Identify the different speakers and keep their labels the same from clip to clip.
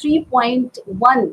Speaker 1: 3.1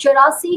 Speaker 1: 84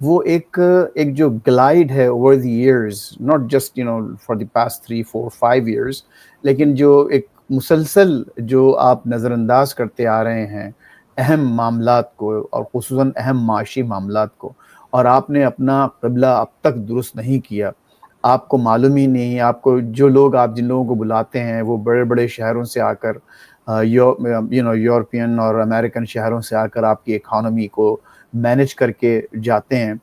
Speaker 2: وہ ایک جو گلائڈ ہے over the years, not just for the past 3 4 5 years, لیکن جو ایک مسلسل جو آپ نظر انداز کرتے آ رہے ہیں اہم معاملات کو، اور خصوصاً اہم معاشی معاملات کو، اور آپ نے اپنا قبلہ اب تک درست نہیں کیا. آپ کو معلوم ہی نہیں، آپ کو جو لوگ، آپ جن لوگوں کو بلاتے ہیں وہ بڑے بڑے شہروں سے آ کر، یورپین اور امریکن شہروں سے آ کر آپ کی اکانومی کو مینج کر کے جاتے ہیں.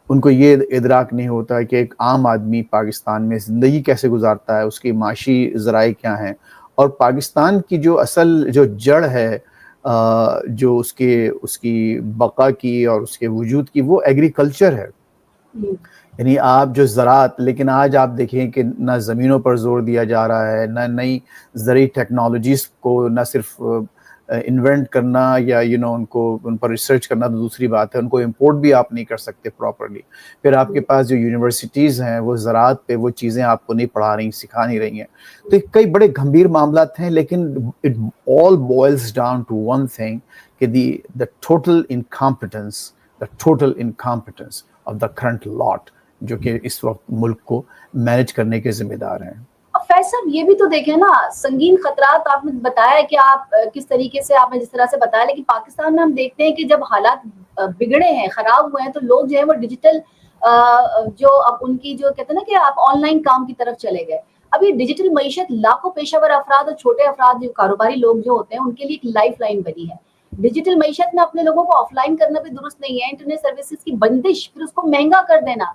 Speaker 2: ان کو یہ ادراک نہیں ہوتا کہ ایک عام آدمی پاکستان میں زندگی کیسے گزارتا ہے، اس کی معاشی ذرائع کیا ہیں. اور پاکستان کی جو اصل جو جڑ ہے، جو اس کی بقا کی اور اس کے وجود کی، وہ ایگریکلچر ہے. یعنی آپ جو زراعت، لیکن آج آپ دیکھیں کہ نہ زمینوں پر زور دیا جا رہا ہے، نہ نئی زرعی ٹیکنالوجیز کو، نہ صرف انوینٹ کرنا یا ان پر ریسرچ کرنا تو دوسری بات ہے، ان کو امپورٹ بھی آپ نہیں کر سکتے پراپرلی. پھر آپ کے پاس جو یونیورسٹیز ہیں وہ زراعت پہ وہ چیزیں آپ کو نہیں پڑھا رہی، سکھا نہیں رہی ہیں. تو کئی بڑے گمبھیر معاملات ہیں، لیکن it all boils down to one thing کہ the total incompetence of the current lot جو کہ اس وقت ملک کو مینج کرنے کے ذمہ دار ہیں.
Speaker 1: فیض صاحب یہ بھی تو دیکھیں نا، سنگین خطرات آپ نے بتایا کہ آپ کس طریقے سے، آپ نے جس طرح سے بتایا، لیکن پاکستان میں ہم دیکھتے ہیں کہ جب حالات بگڑے ہیں، خراب ہوئے ہیں، تو لوگ جو ہے وہ ڈیجیٹل جو اب ان کی جو کہتے ہیں نا کہ آپ آن لائن کام کی طرف چلے گئے. اب یہ ڈیجیٹل معیشت لاکھوں پیشہ ور افراد اور چھوٹے افراد، جو کاروباری لوگ جو ہوتے ہیں، ان کے لیے ایک لائف لائن بنی ہے. ڈیجیٹل معیشت میں اپنے لوگوں کو آف لائن کرنا بھی درست نہیں ہے. انٹرنیٹ سروسز کی بندش، پھر اس کو مہنگا کر دینا،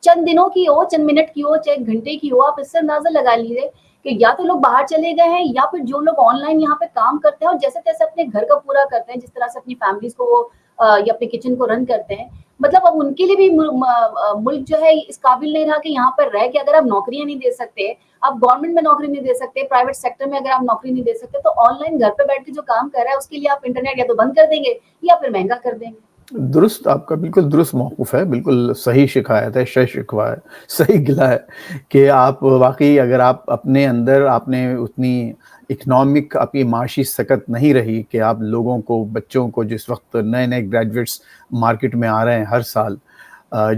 Speaker 1: چند دنوں کی ہو، چند منٹ کی ہو، چاہے ایک گھنٹے کی ہو، آپ اس سے اندازہ لگا لیجیے کہ یا تو لوگ باہر چلے گئے ہیں، یا پھر جو لوگ آن لائن یہاں پہ کام کرتے ہیں اور جیسے تیسے اپنے گھر کا پورا کرتے ہیں، جس طرح سے اپنی فیملیز کو وہ یا اپنے کچن کو رن کرتے ہیں. مطلب اب ان کے لیے بھی ملک جو ہے اس قابل نہیں رہا کہ یہاں پر رہ کے، اگر آپ نوکریاں نہیں دے سکتے، آپ گورنمنٹ میں نوکری نہیں دے سکتے، پرائیویٹ سیکٹر میں اگر آپ نوکری نہیں دے سکتے، تو آن لائن گھر پہ بیٹھ کے جو کام کر رہا ہے اس کے لیے آپ انٹرنیٹ یا تو بند کر دیں گے یا پھر مہنگا کر دیں گے.
Speaker 2: درست، آپ کا بالکل درست موقف ہے، بالکل صحیح شکایت ہے، شکوہ ہے، صحیح گلہ ہے کہ آپ واقعی اگر آپ اپنے اندر، آپ نے اتنی اکنامک آپ کی معاشی سکت نہیں رہی کہ آپ لوگوں کو، بچوں کو، جس وقت نئے نئے گریجویٹس مارکیٹ میں آ رہے ہیں ہر سال،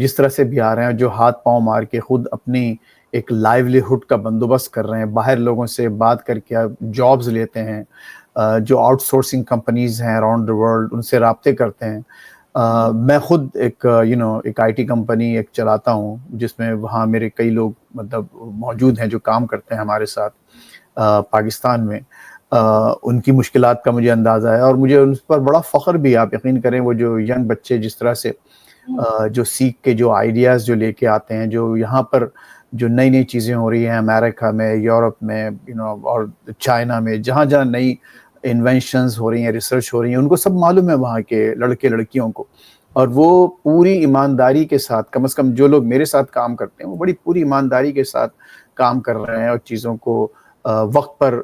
Speaker 2: جس طرح سے بھی آ رہے ہیں، جو ہاتھ پاؤں مار کے خود اپنی ایک لائیولی ہوڈ کا بندوبست کر رہے ہیں، باہر لوگوں سے بات کر کے جابز لیتے ہیں، جو آؤٹ سورسنگ کمپنیز ہیں اراؤنڈ دی ورلڈ، ان سے رابطے کرتے ہیں. میں خود ایک ایک آئی ٹی کمپنی ایک چلاتا ہوں، جس میں وہاں میرے کئی لوگ مطلب موجود ہیں جو کام کرتے ہیں ہمارے ساتھ پاکستان میں. ان کی مشکلات کا مجھے اندازہ ہے، اور مجھے ان پر بڑا فخر بھی ہے. آپ یقین کریں، وہ جو ینگ بچے جس طرح سے جو سیکھ کے جو آئیڈیاز جو لے کے آتے ہیں، جو یہاں پر جو نئی نئی چیزیں ہو رہی ہیں امریکہ میں، یورپ میں، اور چائنا میں، جہاں جہاں نئی انوینشنز ہو رہی ہیں، ریسرچ ہو رہی ہیں، ان کو سب معلوم ہے وہاں کے لڑکے لڑکیوں کو. اور وہ پوری ایمانداری کے ساتھ، کم از کم جو لوگ میرے ساتھ کام کرتے ہیں، وہ بڑی پوری ایمانداری کے ساتھ کام کر رہے ہیں اور چیزوں کو وقت پر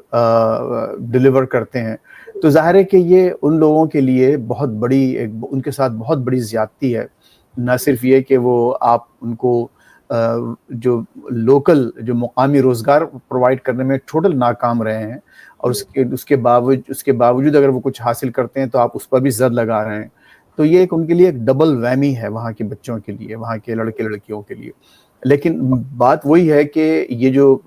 Speaker 2: ڈیلیور کرتے ہیں. تو ظاہر ہے کہ یہ ان لوگوں کے لیے بہت بڑی ان کے ساتھ بہت بڑی زیادتی ہے. نہ صرف یہ کہ وہ آپ ان کو جو لوکل، جو مقامی روزگار پرووائڈ کرنے میں ٹوٹل ناکام رہے ہیں، اور اس کے باوجود اگر وہ کچھ حاصل کرتے ہیں تو آپ اس پر بھی زد لگا رہے ہیں. تو یہ ایک ان کے لیے ایک ڈبل ویمی ہے وہاں کے بچوں کے لیے، وہاں کے لڑکے لڑکیوں کے لیے. لیکن بات وہی ہے کہ یہ جو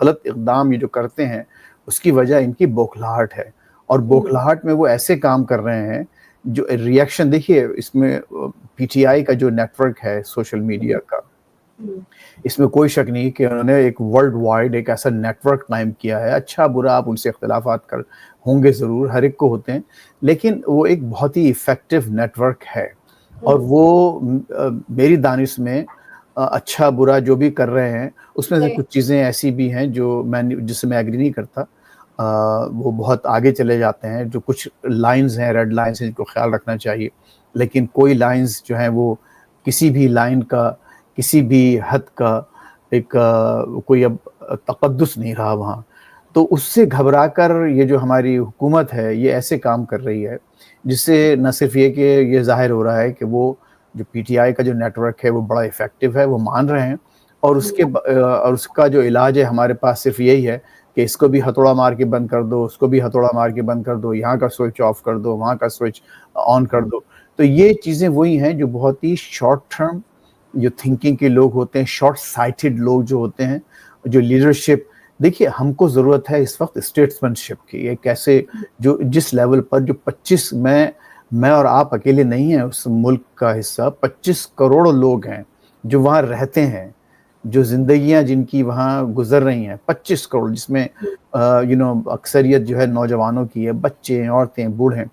Speaker 2: غلط اقدام یہ جو کرتے ہیں، اس کی وجہ ان کی بوکھلاہٹ ہے. اور بوکھلاہٹ میں وہ ایسے کام کر رہے ہیں جو ریئیکشن، دیکھیے اس میں پی ٹی آئی کا جو نیٹ ورک ہے سوشل میڈیا کا، اس میں کوئی شک نہیں کہ انہوں نے ایک ورلڈ وائڈ ایک ایسا نیٹ ورک قائم کیا ہے. اچھا برا آپ ان سے اختلافات ہوں گے ضرور، ہر ایک کو ہوتے ہیں، لیکن وہ ایک بہت ہی افیکٹو نیٹ ورک ہے. اور وہ میری دانش میں اچھا برا جو بھی کر رہے ہیں، اس میں سے کچھ چیزیں ایسی بھی ہیں جس سے میں ایگری نہیں کرتا. وہ بہت آگے چلے جاتے ہیں. جو کچھ لائنز ہیں، ریڈ لائنز ہیں، جن کو خیال رکھنا چاہیے. لیکن کوئی لائنز جو ہیں وہ کسی بھی لائن کا، کسی بھی حد کا ایک کوئی اب تقدس نہیں رہا وہاں. تو اس سے گھبرا کر یہ جو ہماری حکومت ہے یہ ایسے کام کر رہی ہے، جس سے نہ صرف یہ کہ یہ ظاہر ہو رہا ہے کہ وہ جو پی ٹی آئی کا جو نیٹ ورک ہے وہ بڑا افیکٹو ہے، وہ مان رہے ہیں. اور اس کا جو علاج ہے ہمارے پاس صرف یہی ہے کہ اس کو بھی ہتھوڑا مار کے بند کر دو، اس کو بھی ہتھوڑا مار کے بند کر دو، یہاں کا سوئچ آف کر دو، وہاں کا سوئچ آن کر دو. تو یہ چیزیں وہی ہیں جو بہت ہی شارٹ ٹرم جو تھنکنگ کے لوگ ہوتے ہیں، شارٹ سائٹڈ لوگ جو ہوتے ہیں، جو لیڈرشپ. دیکھیے ہم کو ضرورت ہے اس وقت اسٹیٹسمین شپ کی. یہ کیسے جو جس لیول پر جو 25 میں اور آپ اکیلے نہیں ہیں اس ملک کا حصہ، 25 کروڑ لوگ ہیں جو وہاں رہتے ہیں، جو زندگیاں جن کی وہاں گزر رہی ہیں، 25 کروڑ، جس میں اکثریت جو ہے نوجوانوں کی ہے، بچے ہیں، عورتیں، بوڑھے ہیں.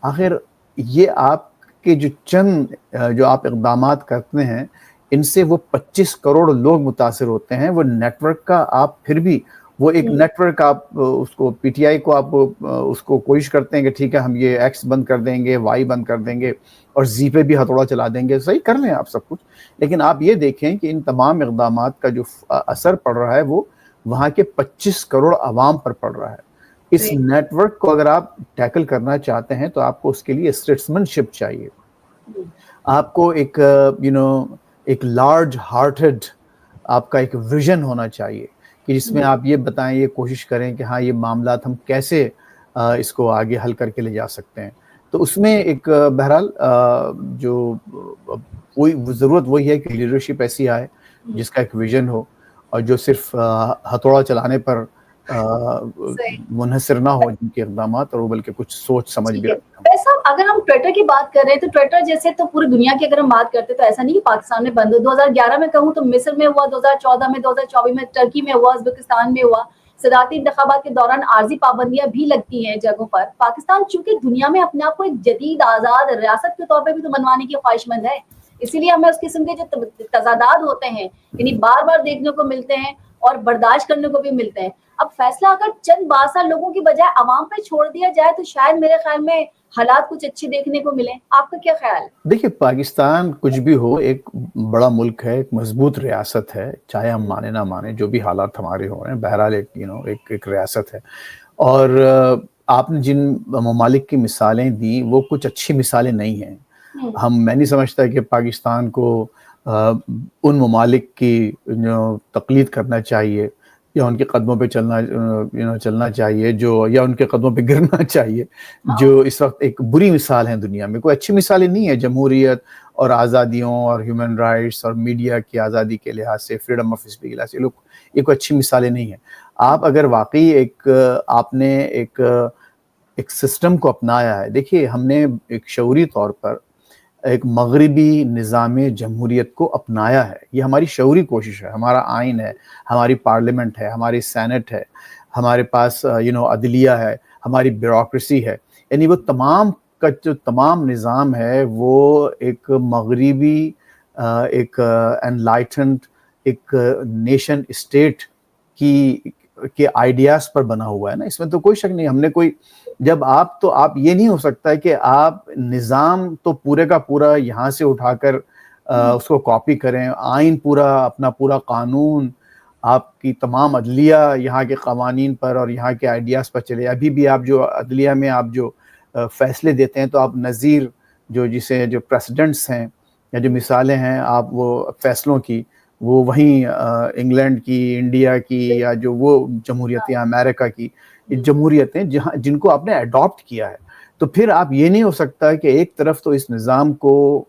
Speaker 2: آخر یہ آپ کے جو چند جو آپ اقدامات کرتے ہیں ان سے وہ 25 کروڑ لوگ متاثر ہوتے ہیں. وہ نیٹ ورک کا آپ پھر بھی وہ ایک نیٹ ورک آپ اس کو پی ٹی آئی کو آپ اس کو کوشش کرتے ہیں کہ ٹھیک ہے ہم یہ ایکس بند کر دیں گے، وائی بند کر دیں گے اور زی پہ بھی ہتھوڑا چلا دیں گے. صحیح کر لیں آپ سب کچھ، لیکن آپ یہ دیکھیں کہ ان تمام اقدامات کا جو اثر پڑ رہا ہے وہ وہاں کے 25 کروڑ عوام پر پڑ رہا ہے. اس نیٹ ورک کو اگر آپ ٹیکل کرنا چاہتے ہیں تو آپ کو اس کے لیے اسٹیٹسمین شپ چاہیے. آپ کو ایک ایک لارج ہارٹڈ آپ کا ایک ویژن ہونا چاہیے کہ جس میں آپ یہ بتائیں، یہ کوشش کریں کہ ہاں یہ معاملات ہم کیسے اس کو آگے حل کر کے لے جا سکتے ہیں. تو اس میں ایک بہرحال جو کوئی ضرورت وہی ہے کہ لیڈرشپ ایسی آئے جس کا ایک ویژن ہو اور جو صرف ہتھوڑا چلانے پر منحصر نہ ہو جن کے اقدامات، اور وہ بلکہ کچھ سوچ سمجھ بھی رکھتے ہیں.
Speaker 1: ویسا اگر ہم ٹویٹر کی بات کر رہے ہیں تو ٹویٹر جیسے تو پوری دنیا کی اگر ہم بات کرتے ہیں تو ایسا نہیں کہ پاکستان میں بند ہو. 2011 میں کہوں تو مصر میں ہوا، 2014 میں، 2024 میں ٹرکی میں ہوا، ازبکستان میں ہوا. صدارتی انتخابات کے دوران عارضی پابندیاں بھی لگتی ہیں جگہوں پر. پاکستان چونکہ دنیا میں اپنے آپ کو ایک جدید آزاد ریاست کے طور پہ بھی تو بنوانے کی خواہش مند ہے، اسی لیے ہمیں اس قسم کے جو تضادات ہوتے ہیں یعنی بار بار دیکھنے کو ملتے ہیں اور برداشت کرنے کو بھی ملتے ہیں. اب فیصلہ اگر چند باسا لوگوں کی بجائے عوام پہ چھوڑ دیا جائے تو شاید میرے خیال میں حالات کچھ اچھے دیکھنے کو ملیں. آپ کا کیا خیال ہے؟
Speaker 2: دیکھیے پاکستان کچھ بھی ہو ایک بڑا ملک ہے، ایک مضبوط ریاست ہے، چاہے ہم مانے نہ مانے جو بھی حالات ہمارے ہو رہے ہیں، بہرحال ایک ریاست ہے. اور آپ نے جن ممالک کی مثالیں دی وہ کچھ اچھی مثالیں نہیں ہیں. میں نہیں سمجھتا کہ پاکستان کو ان ممالک کی تقلید کرنا چاہیے یا ان کے قدموں پہ چلنا چاہیے یا ان کے قدموں پہ گرنا چاہیے، جو اس وقت ایک بری مثال ہے دنیا میں. کوئی اچھی مثالیں نہیں ہے جمہوریت اور آزادیوں اور ہیومن رائٹس اور میڈیا کی آزادی کے لحاظ سے، فریڈم آف اسپیچ کے لحاظ سے یہ کوئی اچھی مثالیں نہیں ہیں. آپ اگر واقعی آپ نے ایک سسٹم کو اپنایا ہے، دیکھیے ہم نے ایک شعوری طور پر ایک مغربی نظام جمہوریت کو اپنایا ہے. یہ ہماری شعوری کوشش ہے، ہمارا آئین ہے، ہماری پارلیمنٹ ہے، ہماری سینٹ ہے، ہمارے پاس عدلیہ ہے، ہماری بیوروکریسی ہے. یعنی وہ تمام کا جو تمام نظام ہے وہ ایک مغربی ایک انلائٹنڈ ایک نیشن اسٹیٹ کے آئیڈیاز پر بنا ہوا ہے نا. اس میں تو کوئی شک نہیں. ہم نے کوئی جب آپ یہ نہیں ہو سکتا ہے کہ آپ نظام تو پورے کا پورا یہاں سے اٹھا کر اس کو کاپی کریں، آئین پورا اپنا پورا قانون، آپ کی تمام عدلیہ یہاں کے قوانین پر اور یہاں کے آئیڈیاز پر چلے. ابھی بھی آپ جو عدلیہ میں آپ جو فیصلے دیتے ہیں تو آپ نظیر جو پریسیڈنٹس ہیں یا جو مثالیں ہیں آپ وہ فیصلوں کی، وہ وہیں انگلینڈ کی، انڈیا کی، یا جو وہ جمہوریتیں امریکہ کی جمہوریتیں جن کو آپ نے اڈاپٹ کیا ہے. تو پھر آپ یہ نہیں ہو سکتا کہ ایک طرف تو اس نظام کو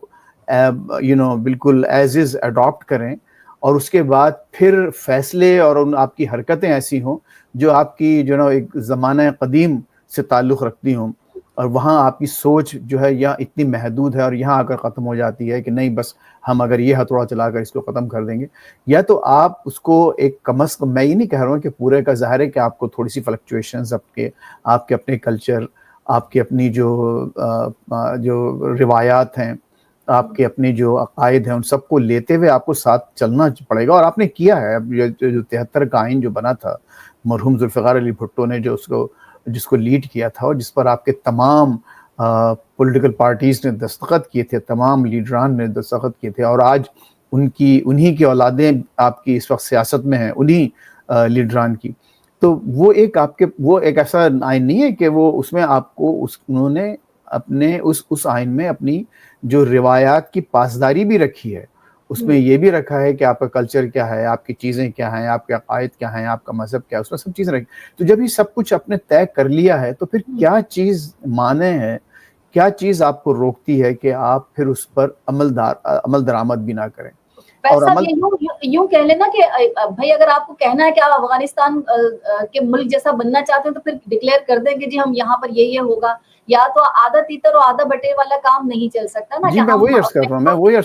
Speaker 2: بالکل ایز از اڈاپٹ کریں اور اس کے بعد پھر فیصلے اور آپ کی حرکتیں ایسی ہوں جو آپ کی ایک زمانہ قدیم سے تعلق رکھتی ہوں، اور وہاں آپ کی سوچ جو ہے یہاں اتنی محدود ہے اور یہاں آ کر ختم ہو جاتی ہے کہ نہیں بس ہم اگر یہ ہتھوڑا چلا کر اس کو ختم کر دیں گے. یا تو آپ اس کو ایک کم از کم، میں یہ نہیں کہہ رہا ہوں کہ پورے کا، ظاہر ہے کہ آپ کو تھوڑی سی فلکچویشنز آپ کے اپنے کلچر، آپ کی اپنی جو روایات ہیں، آپ کے اپنے جو عقائد ہیں، ان سب کو لیتے ہوئے آپ کو ساتھ چلنا پڑے گا. اور آپ نے کیا ہے. اب جو 73 کا آئین جو بنا تھا مرحوم ذوالفقار علی بھٹو نے جس کو لیڈ کیا تھا اور جس پر آپ کے تمام پولیٹیکل پارٹیز نے دستخط کیے تھے، تمام لیڈران نے دستخط کیے تھے، اور آج انہی کی اولادیں آپ کی اس وقت سیاست میں ہیں، انہی لیڈران کی. تو وہ ایک ایسا آئین نہیں ہے کہ وہ اس میں آپ کو انہوں نے اپنے اس آئین میں اپنی جو روایات کی پاسداری بھی رکھی ہے. اس میں یہ بھی رکھا ہے کہ آپ کا کلچر کیا ہے، آپ کی چیزیں کیا ہیں، آپ کے عقائد کیا ہیں، آپ کا مذہب کیا ہے، اس میں سب چیزیں رکھی. تو جب یہ سب کچھ آپ نے طے کر لیا ہے تو پھر کیا چیز مانے ہے کیا چیز آپ کو روکتی ہے کہ آپ پھر اس پر عمل درآمد بھی نہ کریں؟ اور
Speaker 1: صاحب یہ یوں کہہ لینا کہ بھائی اگر آپ کو کہنا ہے کہ آپ افغانستان کے ملک جیسا بننا چاہتے ہیں تو پھر ڈکلیئر کر دیں کہ جی ہم یہاں پر یہ ہوگا، یا تو آدھا تیتر اور آدھا بٹیر والا کام نہیں چل سکتا نا.
Speaker 2: جی میں وہی عرض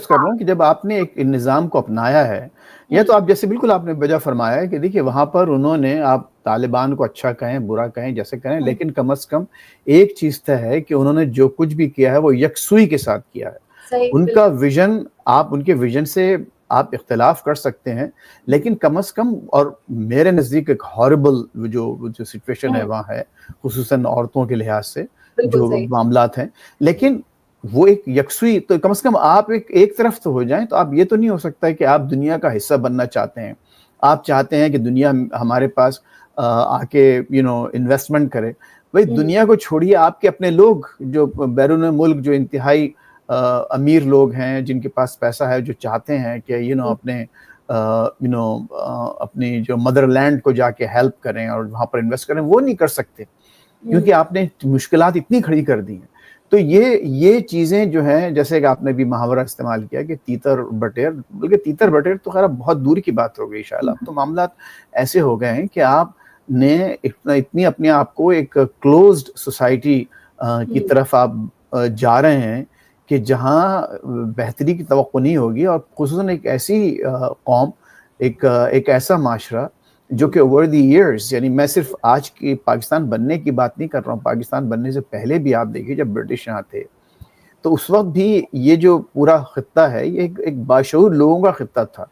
Speaker 2: کر رہا ہوں کہ جب آپ نے ایک نظام کو اپنایا ہے، یا تو آپ جیسے بالکل آپ نے بجا فرمایا ہے کہ دیکھیے وہاں پر انہوں نے، آپ طالبان کو اچھا کہیں برا کہیں جیسے کہیں، لیکن کم از کم ایک چیز تو ہے کہ انہوں نے جو کچھ بھی کیا ہے وہ یکسوئی کے ساتھ کیا ہے. ان کا ویژن، آپ ان کے ویژن سے آپ اختلاف کر سکتے ہیں، لیکن کم از کم، اور میرے نزدیک ایک ہاربل جو سچویشن ہے وہاں ہے، خصوصاً عورتوں کے لحاظ سے جو معاملات ہیں، لیکن وہ ایک یکسوئی، تو کم از کم آپ ایک طرف تو ہو جائیں. تو آپ یہ تو نہیں ہو سکتا ہے کہ آپ دنیا کا حصہ بننا چاہتے ہیں، آپ چاہتے ہیں کہ دنیا ہمارے پاس آ کے انویسٹمنٹ کرے. بھائی دنیا کو چھوڑیے، آپ کے اپنے لوگ جو بیرون ملک، جو انتہائی امیر لوگ ہیں، جن کے پاس پیسہ ہے، جو چاہتے ہیں کہ اپنے اپنی جو مدر لینڈ کو جا کے ہیلپ کریں اور وہاں پر انویسٹ کریں، وہ نہیں کر سکتے کیونکہ آپ نے مشکلات اتنی کھڑی کر دی ہیں. تو یہ چیزیں جو ہیں، جیسے کہ آپ نے بھی محاورہ استعمال کیا کہ تیتر بٹیر، بلکہ تیتر بٹیر تو خیر بہت دور کی بات ہو گئی شاید. اب تو معاملات ایسے ہو گئے ہیں کہ آپ نے اتنی اپنے آپ کو ایک کلوزڈ سوسائٹی کی طرف آپ جا رہے ہیں کہ جہاں بہتری کی توقع نہیں ہوگی، اور خصوصاً ایک ایسی قوم، ایک ایسا معاشرہ جو کہ اوور دی ایئرز، یعنی میں صرف آج کی پاکستان بننے کی بات نہیں کر رہا ہوں، پاکستان بننے سے پہلے بھی آپ دیکھیے جب برٹش یہاں تھے تو اس وقت بھی یہ جو پورا خطہ ہے یہ ایک باشعور لوگوں کا خطہ تھا.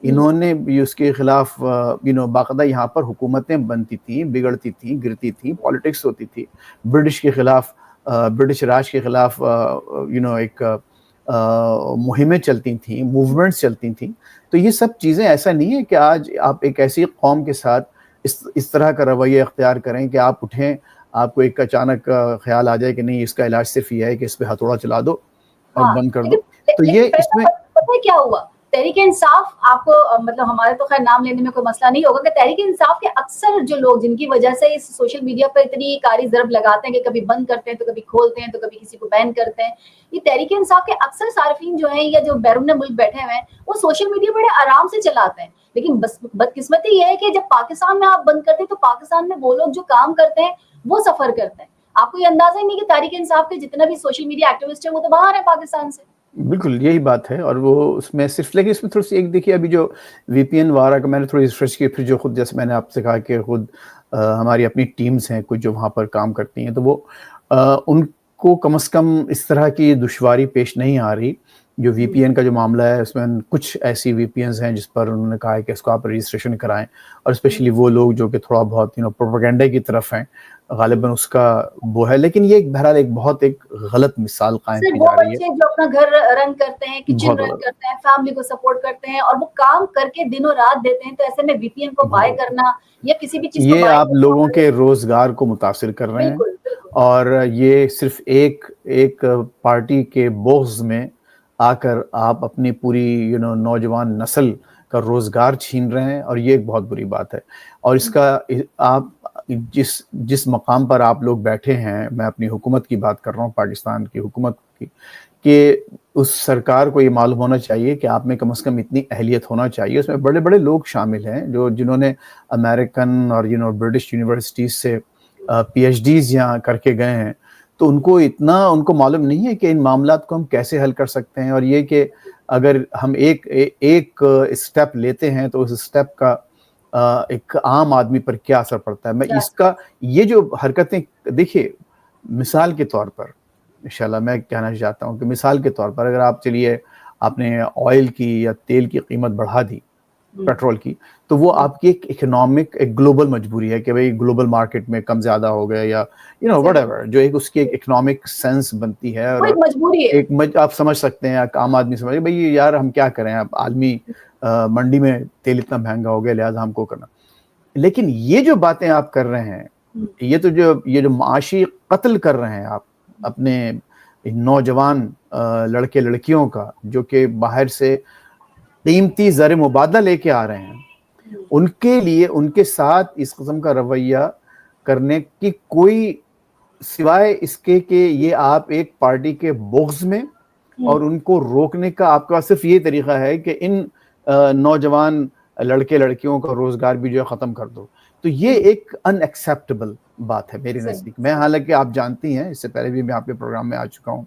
Speaker 2: انہوں نے بھی اس کے خلاف باقاعدہ یہاں پر حکومتیں بنتی تھیں، بگڑتی تھیں، گرتی تھیں، پالیٹکس ہوتی تھی، برٹش کے خلاف، برٹش راج کے خلاف ایک مہمیں چلتی تھیں، موومنٹس چلتی تھیں. تو یہ سب چیزیں، ایسا نہیں ہے کہ آج آپ ایک ایسی قوم کے ساتھ اس طرح کا رویہ اختیار کریں کہ آپ اٹھیں، آپ کو ایک اچانک خیال آ جائے کہ نہیں اس کا علاج صرف یہ ہے کہ اس پہ ہتھوڑا چلا دو اور بند کر دو. تو یہ اس میں
Speaker 1: پتہ ہے کیا ہوا، تحریک انصاف، آپ کو مطلب ہمارے تو خیر نام لینے میں کوئی مسئلہ نہیں ہوگا کہ تحریک انصاف کے اکثر جو لوگ جن کی وجہ سے اس سوشل میڈیا پر اتنی کاری ضرب لگاتے ہیں کہ کبھی بند کرتے ہیں تو کبھی کھولتے ہیں تو کبھی کسی کو بین کرتے ہیں، یہ تحریک انصاف کے اکثر صارفین جو ہیں یا جو بیرون ملک بیٹھے ہوئے ہیں وہ سوشل میڈیا بڑے آرام سے چلاتے ہیں. لیکن بس بدقسمتی یہ ہے کہ جب پاکستان میں آپ بند کرتے ہیں تو پاکستان میں وہ لوگ جو کام کرتے ہیں وہ سفر کرتے ہیں. آپ کو یہ اندازہ ہی نہیں کہ تحریک انصاف کے جتنا بھی سوشل میڈیا ایکٹیوسٹ ہیں وہ تو باہر ہیں پاکستان سے.
Speaker 2: بالکل یہی بات ہے. اور وہ اس میں صرف، لیکن اس میں تھوڑی سی ایک دیکھیے، ابھی جو وی پی این وارا کا میں نے تھوڑی ریسرچ کی، پھر جو خود جیسے میں نے آپ سے کہا کہ خود ہماری اپنی ٹیمز ہیں کچھ جو وہاں پر کام کرتی ہیں، تو وہ ان کو کم از کم اس طرح کی دشواری پیش نہیں آ رہی. جو وی پی این کا جو معاملہ ہے اس میں کچھ ایسی وی پی اینز ہیں جس پر انہوں نے کہا ہے کہ اس کو آپ رجسٹریشن کرائیں، اور اسپیشلی وہ لوگ جو کہ تھوڑا بہت پروپیگنڈے کی طرف ہیں، غالباً اس کا وہ ہے. لیکن یہ بہرحال ایک بہت ایک غلط مثال قائم کی جا رہی ہے.
Speaker 1: جو اپنا گھر رن کرتے ہیں، کچن رن کرتے ہیں، فیملی کو سپورٹ کرتے ہیں اور وہ کام کر کے دنوں رات دیتے ہیں، تو ایسے میں وی پی این کو بائی کرنا یا کسی بھی چیز کو
Speaker 2: یہ
Speaker 1: بائی
Speaker 2: آپ لوگوں کے روزگار کو متاثر کر رہے ہیں. اور یہ صرف ایک پارٹی کے بغض میں آ کر آپ اپنی پوری نوجوان نسل کا روزگار چھین رہے ہیں، اور یہ ایک بہت بری بات ہے. اور اس کا آپ جس مقام پر آپ لوگ بیٹھے ہیں، میں اپنی حکومت کی بات کر رہا ہوں، پاکستان کی حکومت کی، کہ اس سرکار کو یہ معلوم ہونا چاہیے کہ آپ میں کم از کم اتنی اہلیت ہونا چاہیے. اس میں بڑے بڑے لوگ شامل ہیں جنہوں نے امریکن اور برٹش یونیورسٹیز سے پی ایچ ڈیز یہاں کر کے گئے ہیں. تو ان کو معلوم نہیں ہے کہ ان معاملات کو ہم کیسے حل کر سکتے ہیں، اور یہ کہ اگر ہم ایک اسٹیپ لیتے ہیں تو اس اسٹیپ کا ایک عام آدمی پر کیا اثر پڑتا ہے. میں اس کا یہ جو حرکتیں دیکھیے، مثال کے طور پر انشاءاللہ میں کہنا چاہتا ہوں کہ مثال کے طور پر اگر آپ نے آئل کی یا تیل کی قیمت بڑھا دی، پیٹرول کی، تو وہ آپ کی ایک گلوبل مجبوری ہے کہ بھئی گلوبل مارکیٹ میں کم زیادہ ہو گئے، یا وٹ ایور، جو اس کی ایک اکنامک سینس بنتی ہے، اور ایک آپ سمجھ سکتے ہیں، عام آدمی سمجھ بھئی یار ہم کیا کریں، اب عالمی منڈی میں تیل اتنا مہنگا ہو گیا لہٰذا ہم کو کرنا. لیکن یہ جو باتیں آپ کر رہے ہیں، یہ جو معاشی قتل کر رہے ہیں آپ اپنے نوجوان لڑکے لڑکیوں کا، جو کہ باہر سے قیمتی زر مبادلہ لے کے آ رہے ہیں، ان کے لیے ان کے ساتھ اس قسم کا رویہ کرنے کی کوئی سوائے اس کے کہ یہ آپ ایک پارٹی کے بغض میں اور ان کو روکنے کا آپ کے پاس صرف یہ طریقہ ہے کہ ان نوجوان لڑکے لڑکیوں کا روزگار بھی جو ہے ختم کر دو. تو یہ ایک ان ایکسیپٹیبل بات ہے میری نزدیک. میں حالانکہ آپ جانتی ہیں اس سے پہلے بھی میں آپ کے پروگرام میں آ چکا ہوں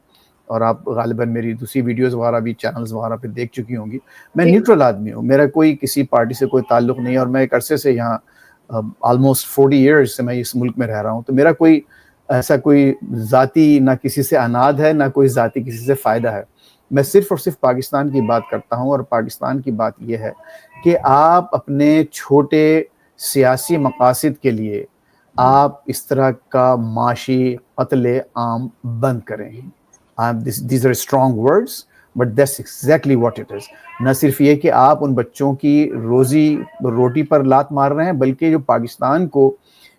Speaker 2: اور آپ غالباً میری دوسری ویڈیوز وغیرہ بھی چینلز وغیرہ پہ دیکھ چکی ہوں گی. میں نیوٹرل آدمی ہوں, میرا کوئی کسی پارٹی سے کوئی تعلق نہیں, اور میں ایک عرصے سے یہاں آلموسٹ 40 ایئرز سے میں اس ملک میں رہ رہا ہوں. تو میرا کوئی ایسا کوئی ذاتی نہ کسی سے اناد ہے نہ کوئی ذاتی کسی سے فائدہ ہے. میں صرف اور صرف پاکستان کی بات کرتا ہوں, اور پاکستان کی بات یہ ہے کہ آپ اپنے چھوٹے سیاسی مقاصد کے لیے آپ اس طرح کا معاشی قتل عام بند کریں. These are strong words, but that's exactly what it is. نہ صرف یہ کہ آپ ان بچوں کی روزی روٹی پر لات مار رہے ہیں, بلکہ جو پاکستان کو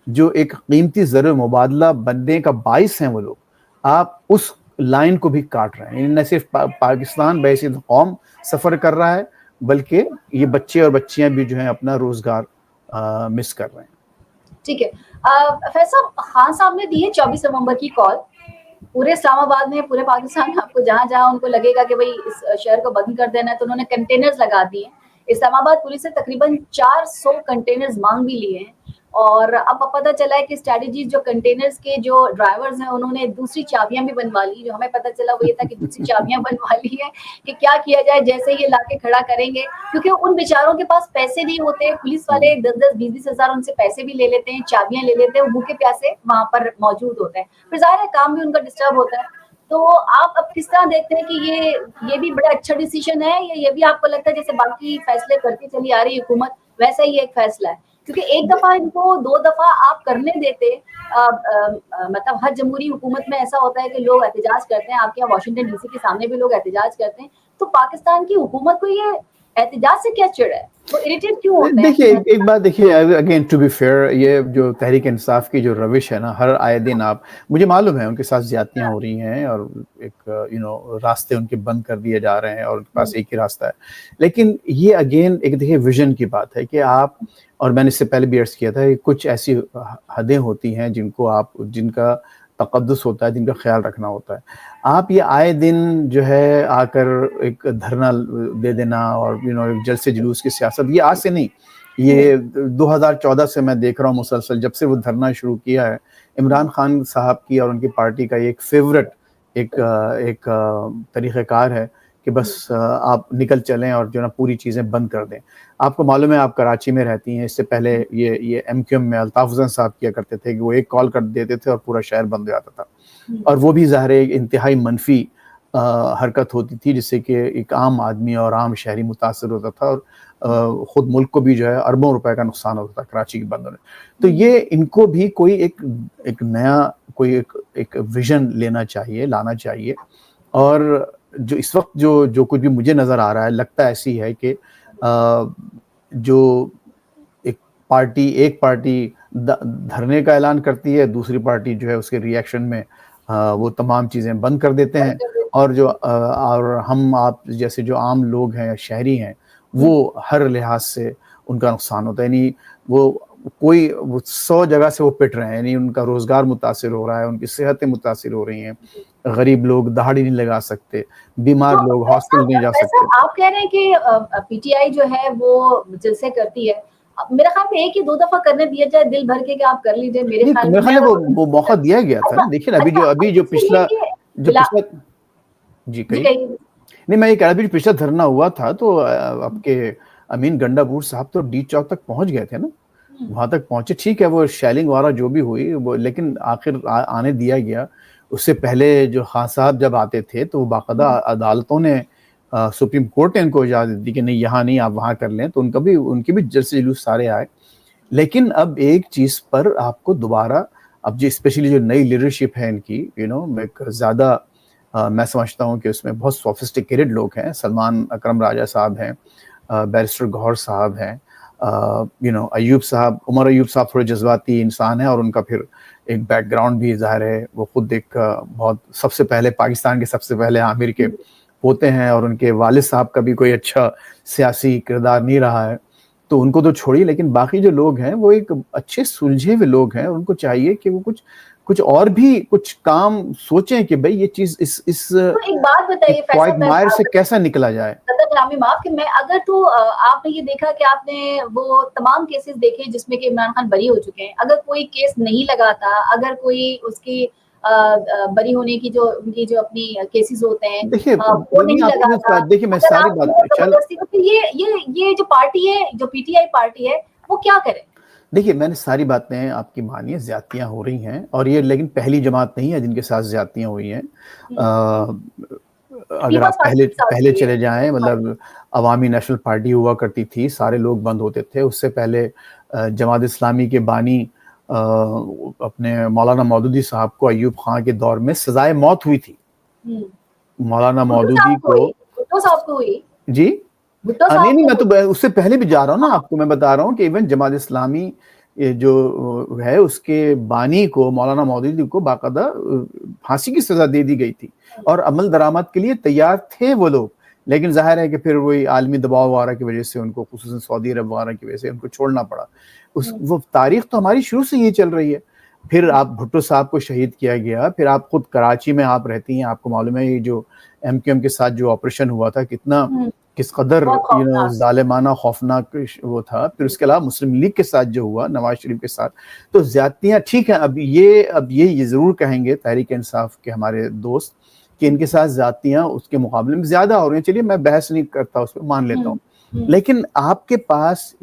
Speaker 2: جو ایک قیمتی زر مبادلہ بننے کا باعث ہیں وہ لوگ, آپ اس لائن کو بھی کاٹ رہے ہیں. نہ صرف پاکستان بحیثیت قوم سفر کر رہا ہے, بلکہ یہ بچے اور بچیاں بھی جو ہیں اپنا روزگار مس کر رہے ہیں.
Speaker 1: ٹھیک ہے, فیض صاحب, خان صاحب نے دی ہے 24 نومبر کی کال. پورے اسلام آباد میں, پورے پاکستان میں, آپ کو جہاں جہاں ان کو لگے گا کہ بھائی اس شہر کو بند کر دینا ہے, تو انہوں نے کنٹینرز لگا دیے. اسلام آباد پولیس سے تقریباً 400 کنٹینرز مانگ بھی لیے ہیں. اور اب پتہ چلا ہے کہ اسٹریٹجیز جو کنٹینرز کے جو ڈرائیورز ہیں انہوں نے دوسری چابیاں بھی بنوا لی. جو ہمیں پتہ چلا وہ یہ تھا کہ دوسری چابیاں بنوا لی ہیں کہ کیا کیا جائے جیسے یہ لا کے کھڑا کریں گے, کیونکہ ان بیچاروں کے پاس پیسے نہیں ہوتے. پولیس والے 10-10 20-20 ہزار ان سے پیسے بھی لے لیتے ہیں, چابیاں لے لیتے ہیں, وہ بھوکے پیاسے وہاں پر موجود ہوتے ہیں. پھر ظاہر ہے کام بھی ان کا ڈسٹرب ہوتا ہے. تو آپ اب کس طرح دیکھتے ہیں کہ یہ بھی بڑا اچھا ڈیسیژن ہے, یا یہ بھی آپ کو لگتا ہے جیسے باقی فیصلے کرتی چلی آ رہی حکومت ویسا ہی ایک فیصلہ ہے؟ کیونکہ ایک دفعہ ان کو 2 دفعہ آپ کرنے دیتے. مطلب ہر جمہوری حکومت میں ایسا ہوتا ہے کہ لوگ احتجاج کرتے ہیں, آپ کے یہاں واشنگٹن ڈی سی کے سامنے بھی لوگ احتجاج کرتے ہیں. تو پاکستان کی حکومت کو یہ احتجاج سے کیا چڑ ہے, وہ اریٹیٹ کیوں ہوتے ہیں؟
Speaker 2: دیکھیے ایک بات دیکھیے, اگین ٹو بی فیئر, یہ جو تحریک انصاف کی جو روش ہے نا, ہر آئے دن آپ, مجھے معلوم ہے ان کے ساتھ زیادتیاں ہو رہی ہیں اور ایک راستے ان کے بند کر دیے جا رہے ہیں اور ان کے پاس ایک ہی راستہ ہے. لیکن یہ اگین ایک دیکھیے ویژن کی بات ہے کہ آپ, اور میں نے اس سے پہلے بھی عرض کیا تھا کہ کچھ ایسی حدیں ہوتی ہیں جن کا تقدس ہوتا ہے, جن کا خیال رکھنا ہوتا ہے. آپ یہ آئے دن جو ہے آ کر ایک دھرنا دے دینا اور جلسے جلوس کی سیاست, یہ آج سے نہیں, یہ 2014 سے میں دیکھ رہا ہوں مسلسل. جب سے وہ دھرنا شروع کیا ہے, عمران خان صاحب کی اور ان کی پارٹی کا یہ ایک فیورٹ ایک طریقہ کار ہے کہ بس آپ نکل چلیں اور جو نا پوری چیزیں بند کر دیں. آپ کو معلوم ہے آپ کراچی میں رہتی ہیں, اس سے پہلے یہ ایم کیو ایم میں الطاف حسین صاحب کیا کرتے تھے کہ وہ ایک کال کر دیتے تھے اور پورا شہر بند ہو جاتا تھا, اور وہ بھی ظاہر ایک انتہائی منفی حرکت ہوتی تھی جس سے کہ ایک عام آدمی اور عام شہری متاثر ہوتا تھا, اور خود ملک کو بھی جو ہے اربوں روپے کا نقصان ہوتا تھا کراچی کے بند ہونے. تو یہ ان کو بھی کوئی ایک نیا کوئی ایک ویژن لانا چاہیے. اور جو اس وقت جو کچھ بھی مجھے نظر آ رہا ہے, لگتا ایسی ہے کہ جو ایک پارٹی دھرنے کا اعلان کرتی ہے, دوسری پارٹی جو ہے اس کے ری ایکشن میں وہ تمام چیزیں بند کر دیتے ہیں, اور ہم آپ جیسے جو عام لوگ ہیں, شہری ہیں, وہ ہر لحاظ سے ان کا نقصان ہوتا ہے. یعنی وہ 100 جگہ سے وہ پٹ رہے ہیں, یعنی ان کا روزگار متاثر ہو رہا ہے, ان کی صحتیں متاثر ہو رہی ہیں, غریب لوگ دہاڑی نہیں لگا سکتے, بیمار لوگ ہاسپٹل نہیں جا سکتے.
Speaker 1: آپ کہہ رہے ہیں کہ پی ٹی آئی جو ہے وہ جلسے کرتی ہے, میرا خیال میں 1 ہی 2 دفعہ کرنے دیا جائے دل بھر کے کہ آپ کر لیجیے. میرے خیال میں
Speaker 2: وہ موقع دیا گیا تھا نا. دیکھیے ابھی جو پچھلا جی کہیے. نہیں, میں یہ کہہ رہا بھی پچھلا دھرنا ہوا تھا تو آپ کے امین گنڈا بور صاحب تو ڈی چوک تک پہنچ گئے تھے نا, وہاں تک پہنچے. ٹھیک ہے وہ شیلنگ وغیرہ جو بھی ہوئی وہ, لیکن آخر آنے دیا گیا. اس سے پہلے جو خان صاحب جب آتے تھے تو باقاعدہ عدالتوں نے, سپریم کورٹ نے ان کو اجازت دی کہ نہیں یہاں نہیں, آپ وہاں کر لیں. تو ان کی بھی جلسے جلوس سارے آئے. لیکن اب ایک چیز پر آپ کو دوبارہ, اب جو اسپیشلی جو نئی لیڈرشپ ہے ان کی, ایک زیادہ میں سمجھتا ہوں کہ اس میں بہت سوفسٹیکیٹڈ لوگ ہیں. سلمان اکرم راجہ صاحب ہیں, بیرسٹر گوہر صاحب ہیں, ایوب صاحب, عمر ایوب صاحب تھوڑے جذباتی انسان ہیں, اور ان کا پھر ایک بیک گراؤنڈ بھی ظاہر ہے, وہ خود ایک بہت سب سے پہلے پاکستان کے سب سے پہلے عامر کے پوتے ہیں, اور ان کے والد صاحب کا بھی کوئی اچھا سیاسی کردار نہیں رہا ہے. تو ان کو تو چھوڑیے, لیکن باقی جو لوگ ہیں وہ ایک اچھے سلجھے ہوئے لوگ ہیں. ان کو چاہیے کہ وہ کچھ کچھ اور بھی کچھ کام سوچیں کہ بھئی یہ چیز اس
Speaker 1: تو ایک بات بتائیے
Speaker 2: کوائگمائر سے کیسا نکلا جائے.
Speaker 1: غلامی معاف کہ میں اگر تو آپ نے یہ دیکھا کہ آپ نے وہ تمام کیسز دیکھے جس میں کہ عمران خان بری ہو چکے ہیں, اگر کوئی کیس نہیں لگاتا, اگر کوئی اس کی بری ہونے کی جو ان کی جو اپنی کیسز ہوتے ہیں
Speaker 2: دیکھیے
Speaker 1: وہ نہیں لگاتا,
Speaker 2: دیکھیے میں
Speaker 1: اگر
Speaker 2: ساری
Speaker 1: آپ
Speaker 2: بات
Speaker 1: زبردستی تو یہ جو پارٹی ہے, جو پی ٹی آئی پارٹی ہے, وہ کیا کرے؟
Speaker 2: دیکھیے میں نے ساری باتیں آپ کی مانی, زیادتیاں ہو رہی ہیں, اور یہ لیکن پہلی جماعت نہیں ہے جن کے ساتھ زیادتیاں ہوئی ہیں. اگر آپ پہلے چلے جائیں, مطلب عوامی نیشنل پارٹی ہوا کرتی تھی, سارے لوگ بند ہوتے تھے. اس سے پہلے جماعت اسلامی کے بانی اپنے مولانا مودودی صاحب کو ایوب خان کے دور میں سزائے موت ہوئی تھی. مولانا مودودی کو
Speaker 1: بھٹو صاحب کو ہوئی,
Speaker 2: جی نہیں میں تو اس سے پہلے بھی جا رہا ہوں نا, آپ کو میں بتا رہا ہوں کہ ایون جماعت اسلامی جو ہے اس کے بانی کو مولانا مودودی کو باقاعدہ پھانسی کی سزا دے دی گئی تھی, اور عمل درآمد کے لیے تیار تھے وہ لوگ. لیکن ظاہر ہے کہ پھر وہی عالمی دباؤ وغیرہ کی وجہ سے ان کو, خصوصاً سعودی عرب وغیرہ کی وجہ سے ان کو چھوڑنا پڑا. وہ تاریخ تو ہماری شروع سے یہ چل رہی ہے. پھر آپ بھٹو صاحب کو شہید کیا گیا, پھر آپ خود کراچی میں آپ رہتی ہیں, آپ کو معلوم ہے یہ جو ایم کیو ایم کے ساتھ جو آپریشن ہوا تھا کس قدر ظالمانہ خوفناک وہ تھا. پھر اس کے علاوہ مسلم لیگ کے ساتھ جو ہوا, نواز شریف کے ساتھ, تو زیادتیاں ٹھیک ہیں. اب یہ ضرور کہیں گے تحریک انصاف کے ہمارے دوست کہ ان کے ساتھ زیادتیاں اس کے مقابلے میں زیادہ ہو رہی ہیں. چلیے میں بحث نہیں کرتا, اس پہ مان لیتا ہوں. لیکن آپ کے پاس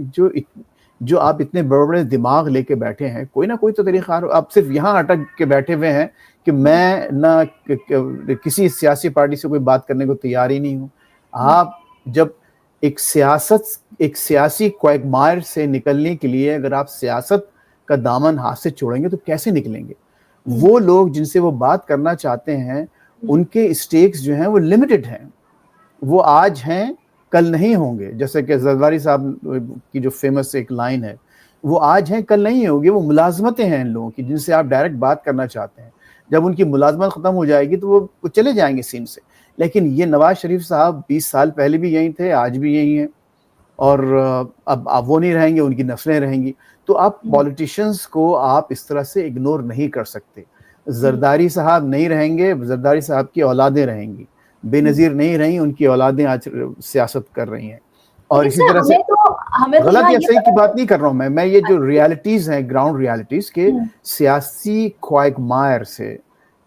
Speaker 2: جو آپ اتنے بڑے بڑے دماغ لے کے بیٹھے ہیں, کوئی نہ کوئی تو طریقہ, آپ صرف یہاں اٹک کے بیٹھے ہوئے ہیں کہ میں نہ کسی سیاسی پارٹی سے کوئی بات کرنے کو تیار ہی نہیں ہوں. آپ جب ایک سیاسی کوائگمائر سے نکلنے کے لیے اگر آپ سیاست کا دامن ہاتھ سے چھوڑیں گے تو کیسے نکلیں گے؟ وہ لوگ جن سے وہ بات کرنا چاہتے ہیں ان کے اسٹیکس جو ہیں وہ لمیٹڈ ہیں, وہ آج ہیں کل نہیں ہوں گے. جیسے کہ زرداری صاحب کی جو فیمس ایک لائن ہے, وہ آج ہیں کل نہیں ہوں گے. وہ ملازمتیں ہیں ان لوگوں کی جن سے آپ ڈائریکٹ بات کرنا چاہتے ہیں. جب ان کی ملازمت ختم ہو جائے گی تو وہ چلے جائیں گے سین سے. لیکن یہ نواز شریف صاحب 20 سال پہلے بھی یہی تھے, آج بھی یہی ہیں, اور اب وہ نہیں رہیں گے, ان کی نسلیں رہیں گی. تو آپ پولیٹیشینز کو آپ اس طرح سے اگنور نہیں کر سکتے. زرداری صاحب نہیں رہیں گے, زرداری صاحب کی اولادیں رہیں گی. بے نظیر نہیں رہیں, ان کی اولادیں آج سیاست کر رہی ہیں. اور اسی طرح سے غلط یا صحیح کی بات نہیں کر رہا ہوں میں یہ جو ریالٹیز ہیں, گراؤنڈ ریالٹیز کے سیاسی کوائگمائر سے,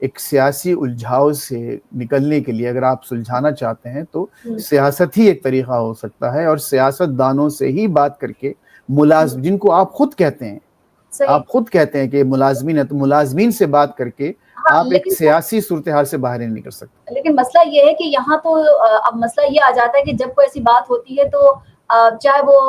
Speaker 2: ایک سیاسی الجھاؤ سے نکلنے کے لیے اگر آپ سلجھانا چاہتے ہیں تو سیاست ہی ایک طریقہ ہو سکتا ہے. اور سیاست دانوں سے ہی بات کر کے, جن کو آپ خود کہتے ہیں کہ ملازمین ہیں, تو ملازمین سے بات کر کے آپ ایک سیاسی صورتحال سے باہر نہیں نکل سکتے.
Speaker 1: لیکن مسئلہ یہ ہے کہ یہاں تو اب مسئلہ یہ آ جاتا ہے کہ جب کوئی ایسی بات ہوتی ہے تو چاہے وہ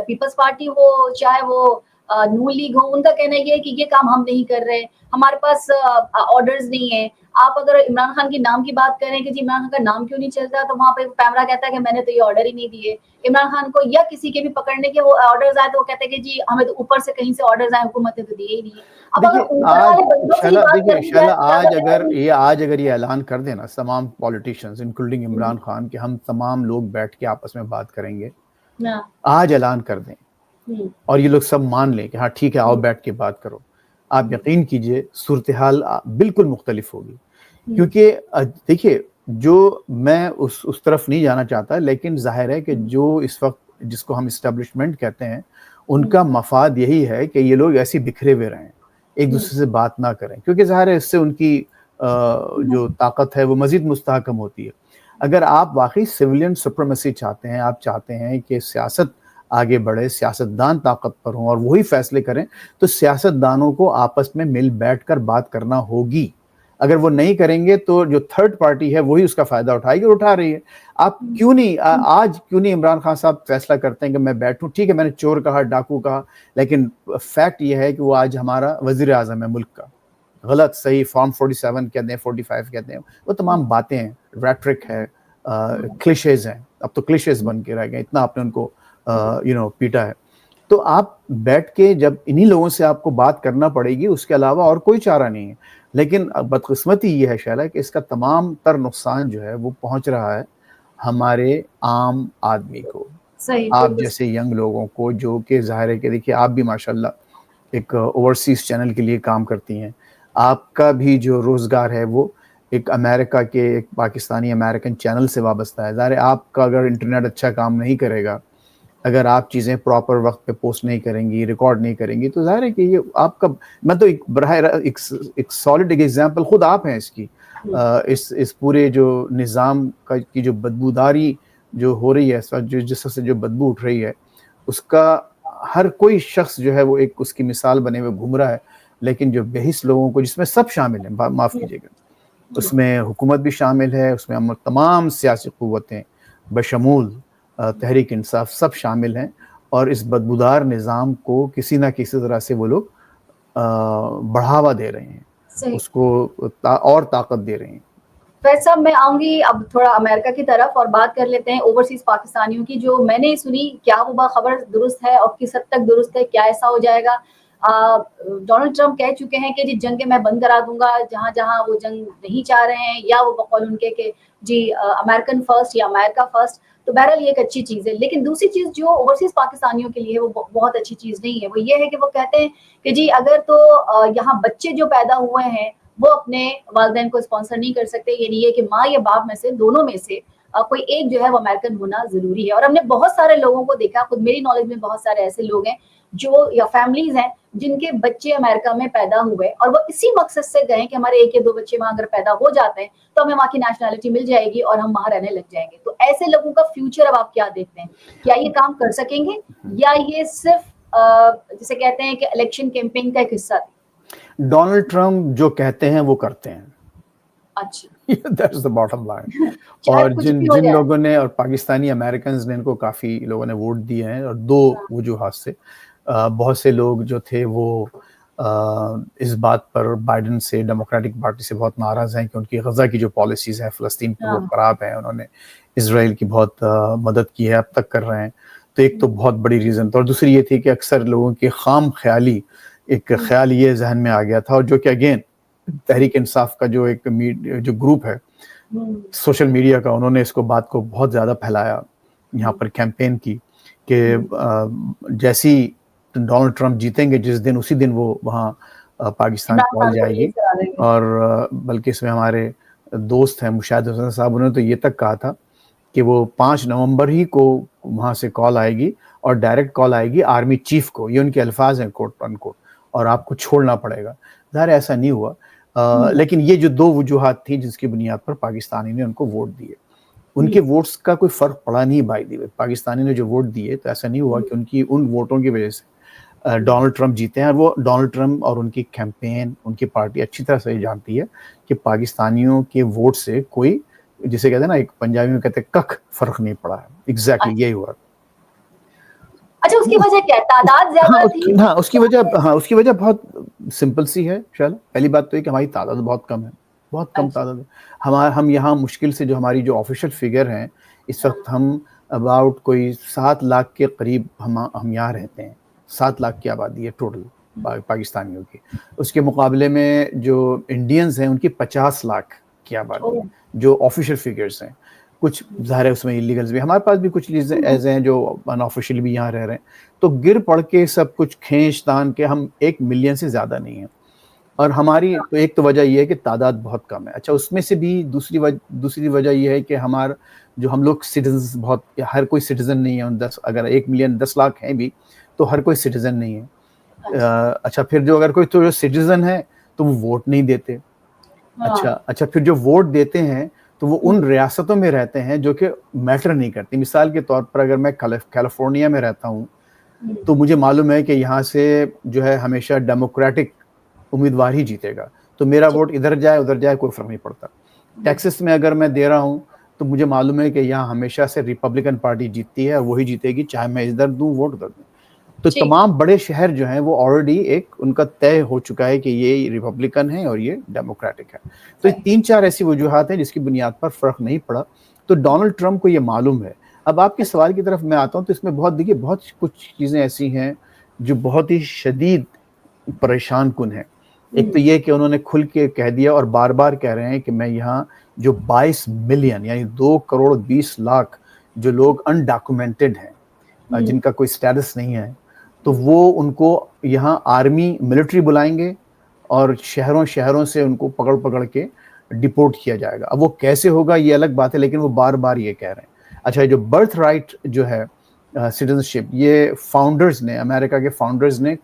Speaker 1: پیپلز پارٹی ہو, چاہے وہ نون لیگ ہو, ان کا کہنا یہ ہے کہ یہ کام ہم نہیں کر رہے, ہمارے پاس آرڈرز نہیں ہیں. آپ اگر عمران خان کے نام کی بات کریں کہ جی عمران خان کا نام کیوں نہیں چلتا, تو وہاں پہ کیمرہ کہتا ہے کہ میں نے تو یہ آرڈر ہی نہیں دیے. عمران خان کو یا کسی کے بھی پکڑنے کے وہ آرڈرز آئے تو وہ کہتے ہیں کہ جی ہمیں تو اوپر سے کہیں سے آرڈرز آئے, حکومت نے تو دیے ہی نہیں. اب اگر اوپر والے بندوں سے بات کرنی
Speaker 2: دیکھیے آج اگر یہ اعلان کر دینا تمام پولیٹیشینز انکلوڈنگ عمران خان کہ ہم تمام لوگ بیٹھ کے آپس میں بات کریں گے, آج اعلان کر دیں اور یہ لوگ سب مان لیں کہ ہاں ٹھیک ہے آؤ بیٹھ کے بات کرو, آپ یقین کیجئے صورتحال بالکل مختلف ہوگی. کیونکہ دیکھیے جو میں اس طرف نہیں جانا چاہتا, لیکن ظاہر ہے کہ جو اس وقت جس کو ہم اسٹیبلشمنٹ کہتے ہیں, ان کا مفاد یہی ہے کہ یہ لوگ ایسے بکھرے ہوئے رہیں, ایک دوسرے سے بات نہ کریں, کیونکہ ظاہر ہے اس سے ان کی جو طاقت ہے وہ مزید مستحکم ہوتی ہے. اگر آپ واقعی سویلین سپریمیسی چاہتے ہیں, آپ چاہتے ہیں کہ سیاست آگے بڑھے, سیاستدان طاقت پر ہوں اور وہی فیصلے کریں, تو سیاستدانوں کو آپس میں مل بیٹھ کر بات کرنا ہوگی. اگر وہ نہیں کریں گے تو جو تھرڈ پارٹی ہے وہی اس کا فائدہ اٹھائے گی اور اٹھا رہی ہے. آپ آج کیوں نہیں عمران خان صاحب فیصلہ کرتے ہیں کہ میں بیٹھوں, ٹھیک ہے میں نے چور کہا, ڈاکو کہا, لیکن فیکٹ یہ ہے کہ وہ آج ہمارا وزیر اعظم ہے ملک کا. غلط صحیح فارم 47 کہتے ہیں, 45 کہتے ہیں, وہ تمام باتیں ہیں, ریٹرک ہے, کلیشیز ہیں. اب تو کلیشیز بن کے رہ گئے, اتنا آپ نے ان کو پیٹا ہے. تو آپ بیٹھ کے جب انہی لوگوں سے آپ کو بات کرنا پڑے گی, اس کے علاوہ اور کوئی چارہ نہیں ہے. لیکن بدقسمتی یہ ہے شیلا کہ اس کا تمام تر نقصان جو ہے وہ پہنچ رہا ہے ہمارے عام آدمی کو, آپ جیسے ینگ لوگوں کو, جو کہ ظاہر ہے کہ دیکھیے آپ بھی ماشاءاللہ ایک اوورسیز چینل کے لیے کام کرتی ہیں, آپ کا بھی جو روزگار ہے وہ ایک امریکہ کے ایک پاکستانی امریکن چینل سے وابستہ ہے. ظاہر ہے آپ کا اگر انٹرنیٹ اچھا کام نہیں کرے گا, اگر آپ چیزیں پراپر وقت پہ پوسٹ نہیں کریں گی, ریکارڈ نہیں کریں گی, تو ظاہر ہے کہ یہ آپ کا, میں تو ایک سالڈ ایگزامپل خود آپ ہیں اس کی. اس پورے جو نظام کی جو بدبوداری جو ہو رہی ہے, جس سے جو بدبو اٹھ رہی ہے, اس کا ہر کوئی شخص جو ہے وہ ایک اس کی مثال بنے ہوئے گھوم رہا ہے. لیکن جو بہیس لوگوں کو, جس میں سب شامل ہیں, معاف کیجیے گا, اس میں حکومت بھی شامل ہے, اس میں تمام سیاسی قوتیں بشمول تحریک انصاف سب شامل ہیں, اور اس بدبودار نظام کو کسی نہ کسی طرح سے وہ لوگ بڑھاوا دے رہے ہیں, اس کو اور طاقت دے رہے ہیں.
Speaker 1: فیض صاحب میں آؤں گی اب تھوڑا امریکہ کی طرف اور بات کر لیتے ہیں اوورسیز پاکستانیوں کی, جو میں نے سنی, کیا وہ خبر درست ہے اور کس حد تک درست ہے, کیا ایسا ہو جائے گا؟ ڈونلڈ ٹرمپ کہہ چکے ہیں کہ جی جنگ میں بند کرا دوں گا جہاں جہاں وہ جنگ نہیں چاہ رہے ہیں, یا وہ بقول ان کے کہ جی امریکن فرسٹ یا امریکہ فرسٹ. تو بہرحال یہ ایک اچھی چیز ہے. لیکن دوسری چیز جو اوورسیز پاکستانیوں کے لیے وہ بہت اچھی چیز نہیں ہے, وہ یہ ہے کہ وہ کہتے ہیں کہ جی اگر تو یہاں بچے جو پیدا ہوئے ہیں وہ اپنے والدین کو اسپانسر نہیں کر سکتے, یعنی یہ کہ ماں یا باپ میں سے دونوں میں سے کوئی ایک جو ہے وہ امریکن ہونا ضروری ہے. اور ہم نے بہت سارے لوگوں کو دیکھا, خود میری نالج میں بہت سارے ایسے لوگ ہیں جو یا فیملیز ہیں جن کے بچے امریکہ میں پیدا ہوئے, اور وہ اسی مقصد سے گئے کہ ہمارے ایک یا دو بچے وہاں اگر پیدا ہو جاتے ہیں تو ہمیں وہاں کی نیشنلٹی مل جائے گی اور ہم وہاں رہنے لگ جائیں گے. تو ایسے لوگوں کا فیوچر اب آپ کیا دیکھتے ہیں؟ کیا یہ کام کر سکیں گے, یا یہ صرف جسے کہتے ہیں کہ الیکشن کیمپین کا ایک حصہ تھی؟
Speaker 2: ڈونلڈ ٹرمپ جو کہتے ہیں وہ کرتے ہیں.
Speaker 1: اچھا,
Speaker 2: That's the bottom line.
Speaker 1: چاہے
Speaker 2: اور
Speaker 1: کچھ بھی ہو
Speaker 2: جن
Speaker 1: جائے.
Speaker 2: لوگوں نے, اور پاکستانی امریکنز نے ان کو کافی لوگوں نے ووٹ دیے ہیں, اور دو وجوہات سے. بہت سے لوگ جو تھے وہ اس بات پر بائیڈن سے, ڈیموکریٹک پارٹی سے بہت ناراض ہیں کہ ان کی غزہ کی جو پالیسیز ہیں فلسطین پر وہ خراب ہیں, انہوں نے اسرائیل کی بہت مدد کی ہے, اب تک کر رہے ہیں. تو ایک تو بہت بڑی ریزن تھا, اور دوسری یہ تھی کہ اکثر لوگوں کی خام خیالی ایک خیال یہ ذہن میں آ گیا تھا, اور جو کہ اگین تحریک انصاف کا جو ایک جو گروپ ہے سوشل میڈیا کا, انہوں نے اس کو بات کو بہت زیادہ پھیلایا, یہاں پر کیمپین کی کہ جیسی ڈونلڈ ٹرمپ جیتیں گے جس دن, اسی دن وہ وہاں پاکستان پہنچ جائے گی. اور بلکہ اس میں ہمارے دوست ہیں مشاہد حسن صاحب, انہوں نے تو یہ تک کہا تھا کہ وہ 5 نومبر ہی کو وہاں سے کال آئے گی, اور ڈائریکٹ کال آئے گی آرمی چیف کو, یہ ان کے الفاظ ہیں کوٹ ان کوٹ, اور آپ کو چھوڑنا پڑے گا. ظاہر ایسا نہیں ہوا, لیکن یہ جو 2 وجوہات تھیں جس کی بنیاد پر پاکستانی نے ان کو ووٹ دیے, ان کے ووٹس کا کوئی فرق پڑا نہیں. بائی دی وے پاکستانی نے جو ووٹ دیے تو ایسا نہیں ہوا کہ ان کی ان ووٹوں کی وجہ سے ڈونلڈ ٹرمپ جیتے ہیں. اور وہ ڈونلڈ ٹرمپ اور ان کی کیمپین, ان کی پارٹی اچھی طرح سے جانتی ہے کہ پاکستانیوں کے ووٹ سے کوئی, جسے کہتے ہیں نا, ایک پنجابی میں کہتے ہیں ککھ فرق نہیں پڑا ہے. ایگزیکٹلی یہی ہوا.
Speaker 1: اچھا, اس کی وجہ کیا ہے؟ تعداد زیادہ تھی؟
Speaker 2: ہاں اس کی وجہ بہت سمپل سی ہے. چلو پہلی بات تو یہ کہ ہماری تعداد بہت کم ہے, بہت کم تعداد ہے. ہم یہاں مشکل سے جو ہماری جو آفیشیل فگر ہیں اس وقت, ہم اباؤٹ کوئی 7 لاکھ کے قریب ہم یہاں رہتے ہیں. 7 لاکھ کی آبادی ہے ٹوٹل پاکستانیوں کی. اس کے مقابلے میں جو انڈینز ہیں ان کی 50 لاکھ کی آبادی ہے, جو آفیشیل فگرز ہیں. کچھ ظاہر ہے اس میں ایلیگلز بھی, ہمارے پاس بھی کچھ چیزیں ایسے ہیں جو ان آفیشیل بھی یہاں رہ رہے ہیں. تو گر پڑ کے سب کچھ کھینچ تان کے ہم 1 ملین سے زیادہ نہیں ہیں. اور ہماری تو ایک تو وجہ یہ ہے کہ تعداد بہت کم ہے. اچھا, اس میں سے بھی دوسری وجہ یہ ہے کہ جو ہم لوگ سٹیزنز بہت, ہر کوئی سٹیزن نہیں ہے. اگر 1 ملین 10 لاکھ ہیں بھی تو ہر کوئی سٹیزن نہیں ہے. اچھا, پھر جو اگر کوئی تو سٹیزن ہے تو وہ ووٹ نہیں دیتے. اچھا پھر جو ووٹ دیتے ہیں تو وہ ان ریاستوں میں رہتے ہیں جو کہ میٹر نہیں کرتی. مثال کے طور پر اگر میں کیلیفورنیا میں رہتا ہوں تو مجھے معلوم ہے کہ یہاں سے جو ہے ہمیشہ ڈیموکریٹک امیدوار ہی جیتے گا, تو میرا ووٹ ادھر جائے ادھر جائے کوئی فرق نہیں پڑتا. ٹیکسس میں اگر میں دے رہا ہوں تو مجھے معلوم ہے کہ یہاں ہمیشہ سے ریپبلکن پارٹی جیتتی ہے, اور وہی جیتے گی چاہے میں ادھر دوں ووٹ ادھر دوں. تو تمام بڑے شہر جو ہیں وہ آلریڈی ایک ان کا طے ہو چکا ہے کہ یہ ریپبلکن ہے اور یہ ڈیموکریٹک ہے. تو یہ 3-4 ایسی وجوہات ہیں جس کی بنیاد پر فرق نہیں پڑا. تو ڈونلڈ ٹرمپ کو یہ معلوم ہے. اب آپ کے سوال کی طرف میں آتا ہوں تو اس میں بہت کچھ چیزیں ایسی ہیں جو بہت ہی شدید پریشان کن ہیں. ایک تو یہ کہ انہوں نے کھل کے کہہ دیا اور بار بار کہہ رہے ہیں کہ میں یہاں جو 22 ملین یعنی 2 کروڑ 20 لاکھ جو لوگ انڈاکومنٹڈ ہیں, جن کا کوئی سٹیٹس نہیں ہے, تو وہ ان کو یہاں آرمی ملٹری بلائیں گے اور شہروں سے ان کو پکڑ کے ڈپورٹ کیا جائے گا. اب وہ کیسے ہوگا یہ الگ بات ہے, لیکن وہ بار بار یہ کہہ رہے ہیں. اچھا, جو برتھ رائٹ جو ہے سٹیزنشپ, یہ فاؤنڈرز نے, امریکہ کے فاؤنڈرز نے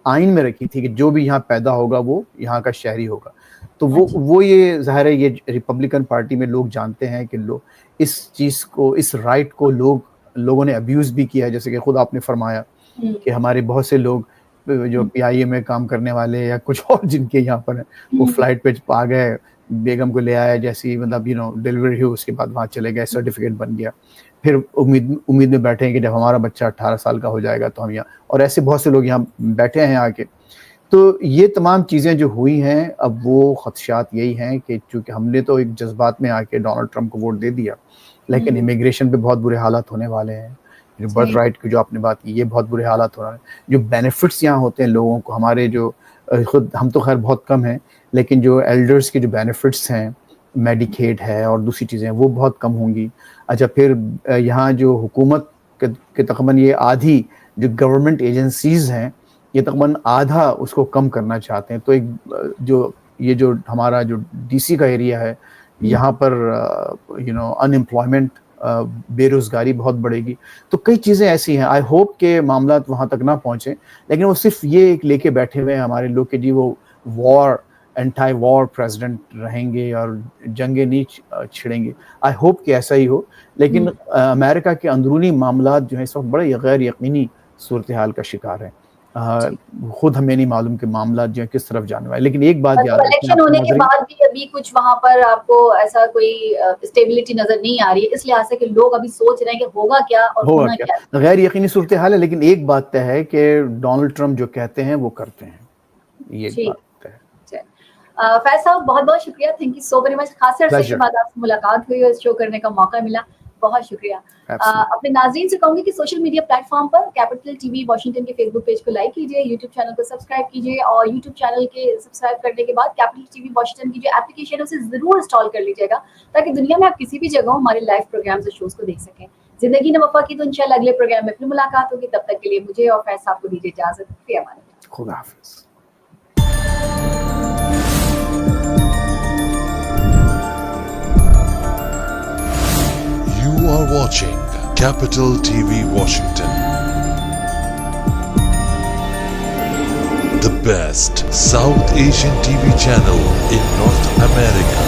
Speaker 2: آئین میں رکھی تھی کہ جو بھی یہاں پیدا ہوگا وہ یہاں کا شہری ہوگا. تو وہ یہ ظاہر ہے, یہ ریپبلکن پارٹی میں لوگ جانتے ہیں کہ لوگ اس چیز کو, اس رائٹ کو لوگوں نے ابیوز بھی کیا ہے. جیسے کہ خود آپ نے فرمایا کہ ہمارے بہت سے لوگ جو پی آئی اے میں کام کرنے والے یا کچھ اور جن کے یہاں پر ہیں, وہ فلائٹ پہ آ گئے, بیگم کو لے آیا, جیسی مطلب ڈیلیوری ہوئی اس کے بعد وہاں چلے گئے, سرٹیفکیٹ بن گیا, پھر امید میں بیٹھے ہیں کہ جب ہمارا بچہ 18 سال کا ہو جائے گا تو ہم یہاں, اور ایسے بہت سے لوگ یہاں بیٹھے ہیں آ کے. تو یہ تمام چیزیں جو ہوئی ہیں, اب وہ خدشات یہی ہیں کہ چونکہ ہم نے تو ایک جذبات میں آ کے ڈونلڈ ٹرمپ کو ووٹ دے دیا, لیکن امیگریشن پہ بہت برے حالات ہونے والے ہیں. برتھ رائٹ کی جو آپ نے بات کی, یہ بہت برے حالات ہو رہے ہیں. جو بینیفٹس یہاں ہوتے ہیں لوگوں کو, ہمارے جو خود ہم تو خیر بہت کم ہیں, لیکن جو ایلڈرس کے جو بینیفٹس ہیں, میڈیکیڈ ہے اور دوسری چیزیں, وہ بہت کم ہوں گی. اچھا, پھر یہاں جو حکومت کے تقریباً یہ آدھی جو گورنمنٹ ایجنسیز ہیں, یہ تقریباً آدھا اس کو کم کرنا چاہتے ہیں. تو ایک جو ہمارا جو ڈی سی کا ایریا ہے, یہاں پر ان امپلائمنٹ, بے روزگاری بہت بڑھے گی. تو کئی چیزیں ایسی ہیں. آئی ہوپ کہ معاملات وہاں تک نہ پہنچیں, لیکن وہ صرف یہ ایک لے کے بیٹھے ہوئے ہیں ہمارے لوگ کہ جی وہ اینٹائی وار پریزیڈنٹ رہیں گے اور جنگیں نہیں چھڑیں گے. آئی ہوپ کہ ایسا ہی ہو, لیکن امریکہ کے اندرونی معاملات جو ہیں اس وقت بڑے غیر یقینی صورتحال کا شکار ہیں. خود ہمیں نہیں معلوم کہ معاملات جو ہیں کس طرف جانے والے. لیکن ایک بات یاد رکھیں,
Speaker 1: الیکشن ہونے کے بعد بھی ابھی کچھ وہاں پر آپ کو ایسا کوئی اسٹیبلٹی نظر نہیں آ رہی ہے, اس لحاظ سے کہ لوگ ابھی سوچ رہے ہیں کہ ہوگا کیا اور ہونا کیا.
Speaker 2: غیر یقینی صورتحال ہے, لیکن ایک بات طے ہے کہ ڈونلڈ ٹرمپ جو کہتے ہیں وہ کرتے ہیں. یہ ایک بات ہے.
Speaker 1: فیض صاحب بہت بہت شکریہ, thank you so very much. خاص عرصے کے بعد آپ سے ملاقات ہوئی اور اس شو کرنے کا موقع ملا, بہت شکریہ. اپنے ناظرین سے کہوں گی کہ سوشل میڈیا پلیٹ فارم پر کیپٹل ٹی وی واشنگٹن کے فیس بک پیج کو لائک کیجیے, یوٹیوب چینل کو سبسکرائب کیجیے, اور یوٹیوب چینل کے سبسکرائب کرنے کے بعد کیپٹل ٹی وی واشنگٹن کی جو اپلیکیشن ہے اسے ضرور انسٹال کر لیجیے گا, تاکہ دنیا میں آپ کسی بھی جگہ ہمارے لائیو پروگرامز اور شوز کو دیکھ سکیں. زندگی نے وفا کی تو انشاءاللہ اگلے پروگرام میں پھر ملاقات ہوگی. تب تک کے لیے مجھے اور فیض صاحب کو دیجیے اجازت. فی امان اللہ.
Speaker 2: خدا حافظ.
Speaker 3: You are watching Capital TV Washington, the best South Asian TV channel in North America.